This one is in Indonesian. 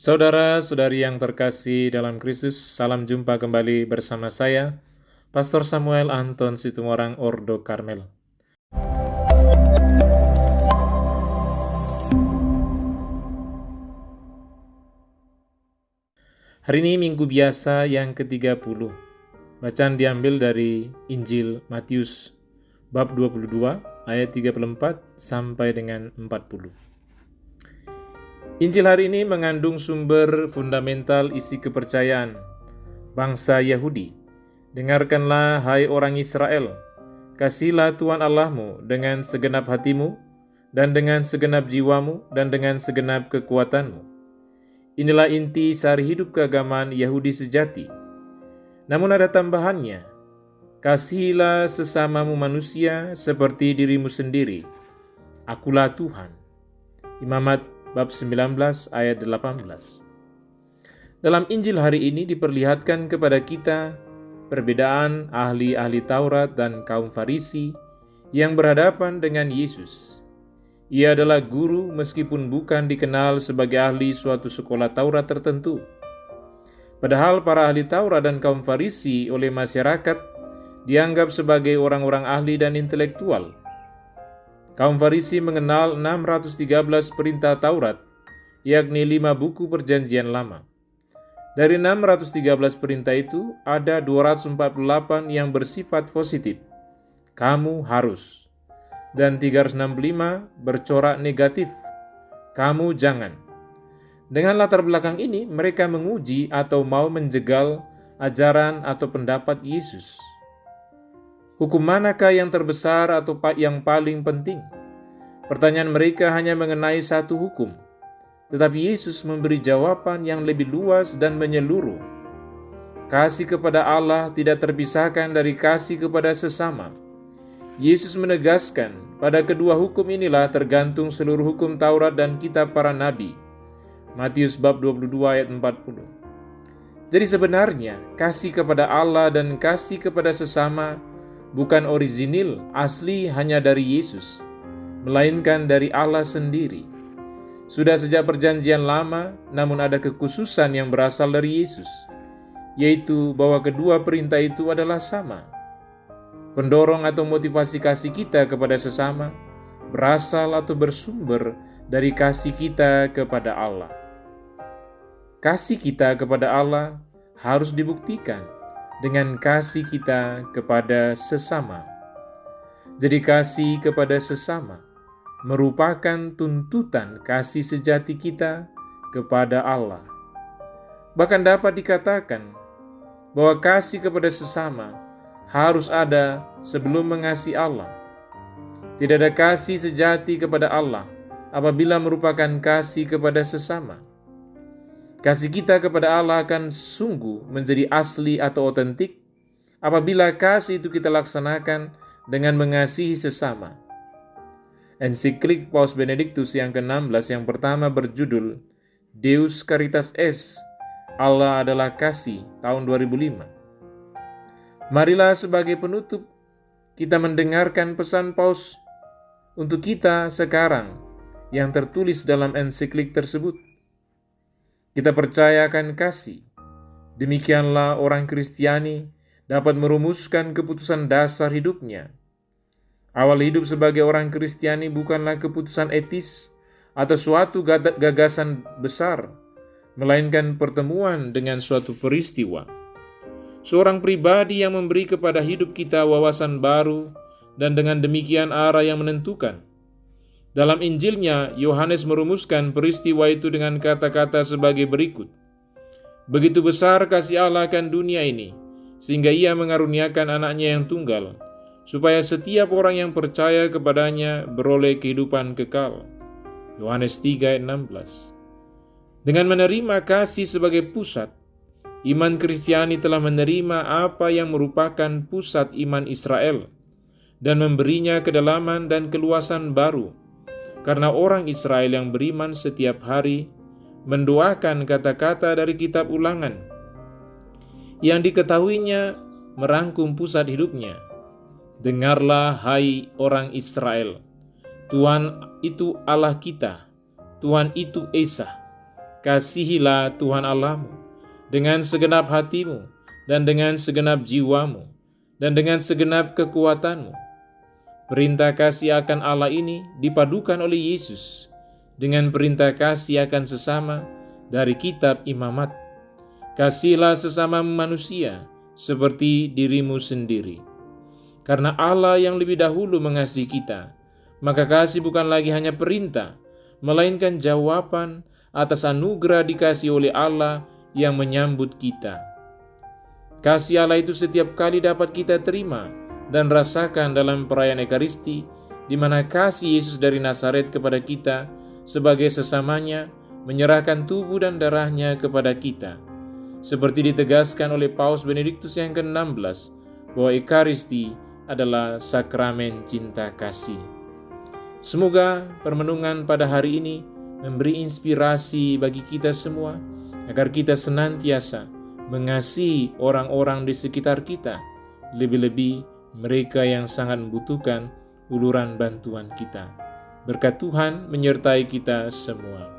Saudara-saudari yang terkasih dalam Kristus, salam jumpa kembali bersama saya, Pastor Samuel Anton Situmorang Ordo Karmel. Hari ini Minggu Biasa yang ke-30. Bacaan diambil dari Injil Matius bab 22 ayat 34 sampai dengan 40. Injil hari ini mengandung sumber fundamental isi kepercayaan bangsa Yahudi. Dengarkanlah hai orang Israel, kasihilah Tuhan Allahmu dengan segenap hatimu, dan dengan segenap jiwamu, dan dengan segenap kekuatanmu. Inilah inti sari hidup keagamaan Yahudi sejati. Namun ada tambahannya, kasihilah sesamamu manusia seperti dirimu sendiri. Akulah Tuhan. Imamat bab 19 ayat 18. Dalam Injil hari ini diperlihatkan kepada kita perbedaan ahli-ahli Taurat dan kaum Farisi yang berhadapan dengan Yesus. Ia adalah guru meskipun bukan dikenal sebagai ahli suatu sekolah Taurat tertentu. Padahal para ahli Taurat dan kaum Farisi oleh masyarakat dianggap sebagai orang-orang ahli dan intelektual. Kaum Farisi mengenal 613 perintah Taurat, yakni 5 buku perjanjian lama. Dari 613 perintah itu, ada 248 yang bersifat positif. Kamu harus. Dan 365 bercorak negatif. Kamu jangan. Dengan latar belakang ini, mereka menguji atau mau menjegal ajaran atau pendapat Yesus. Hukum manakah yang terbesar atau yang paling penting? Pertanyaan mereka hanya mengenai satu hukum, tetapi Yesus memberi jawaban yang lebih luas dan menyeluruh. Kasih kepada Allah tidak terpisahkan dari kasih kepada sesama. Yesus menegaskan, pada kedua hukum inilah tergantung seluruh hukum Taurat dan kitab para nabi. Matius bab 22 ayat 40. Jadi sebenarnya, kasih kepada Allah dan kasih kepada sesama bukan orisinil, asli hanya dari Yesus, melainkan dari Allah sendiri. Sudah sejak perjanjian lama, namun ada kekhususan yang berasal dari Yesus, yaitu bahwa kedua perintah itu adalah sama. Pendorong atau motivasi kasih kita kepada sesama berasal atau bersumber dari kasih kita kepada Allah. Kasih kita kepada Allah harus dibuktikan dengan kasih kita kepada sesama. Jadi kasih kepada sesama merupakan tuntutan kasih sejati kita kepada Allah. Bahkan dapat dikatakan bahwa kasih kepada sesama harus ada sebelum mengasihi Allah. Tidak ada kasih sejati kepada Allah apabila merupakan kasih kepada sesama. Kasih kita kepada Allah akan sungguh menjadi asli atau otentik apabila kasih itu kita laksanakan dengan mengasihi sesama. Ensiklik Paus Benediktus yang ke-16 yang pertama berjudul Deus Caritas Est, Allah adalah Kasih, tahun 2005. Marilah sebagai penutup kita mendengarkan pesan Paus untuk kita sekarang yang tertulis dalam ensiklik tersebut. Kita percayakan kasih. Demikianlah orang Kristiani dapat merumuskan keputusan dasar hidupnya. Awal hidup sebagai orang Kristiani bukanlah keputusan etis atau suatu gagasan besar, melainkan pertemuan dengan suatu peristiwa. Seorang pribadi yang memberi kepada hidup kita wawasan baru dan dengan demikian arah yang menentukan. Dalam Injilnya, Yohanes merumuskan peristiwa itu dengan kata-kata sebagai berikut. Begitu besar kasih Allah akan dunia ini, sehingga ia mengaruniakan anaknya yang tunggal, supaya setiap orang yang percaya kepadanya beroleh kehidupan kekal. Yohanes 3 ayat 16. Dengan menerima kasih sebagai pusat, iman Kristiani telah menerima apa yang merupakan pusat iman Israel, dan memberinya kedalaman dan keluasan baru. Karena orang Israel yang beriman setiap hari mendoakan kata-kata dari kitab Ulangan yang diketahuinya merangkum pusat hidupnya. Dengarlah hai orang Israel, Tuhan itu Allah kita, Tuhan itu Esa. kasihilah Tuhan Allahmu dengan segenap hatimu, dan dengan segenap jiwamu, dan dengan segenap kekuatanmu. Perintah kasih akan Allah ini dipadukan oleh Yesus dengan perintah kasih akan sesama dari kitab Imamat. Kasihilah sesama manusia seperti dirimu sendiri. Karena Allah yang lebih dahulu mengasihi kita, maka kasih bukan lagi hanya perintah, melainkan jawaban atas anugerah dikasih oleh Allah yang menyambut kita. Kasih Allah itu setiap kali dapat kita terima dan rasakan dalam perayaan Ekaristi, di mana kasih Yesus dari Nazaret kepada kita sebagai sesamanya menyerahkan tubuh dan darahnya kepada kita. Seperti ditegaskan oleh Paus Benediktus yang ke-16, bahwa Ekaristi adalah sakramen cinta kasih. Semoga permenungan pada hari ini memberi inspirasi bagi kita semua, agar kita senantiasa mengasihi orang-orang di sekitar kita, lebih-lebih mereka yang sangat membutuhkan uluran bantuan kita. Berkat Tuhan menyertai kita semua.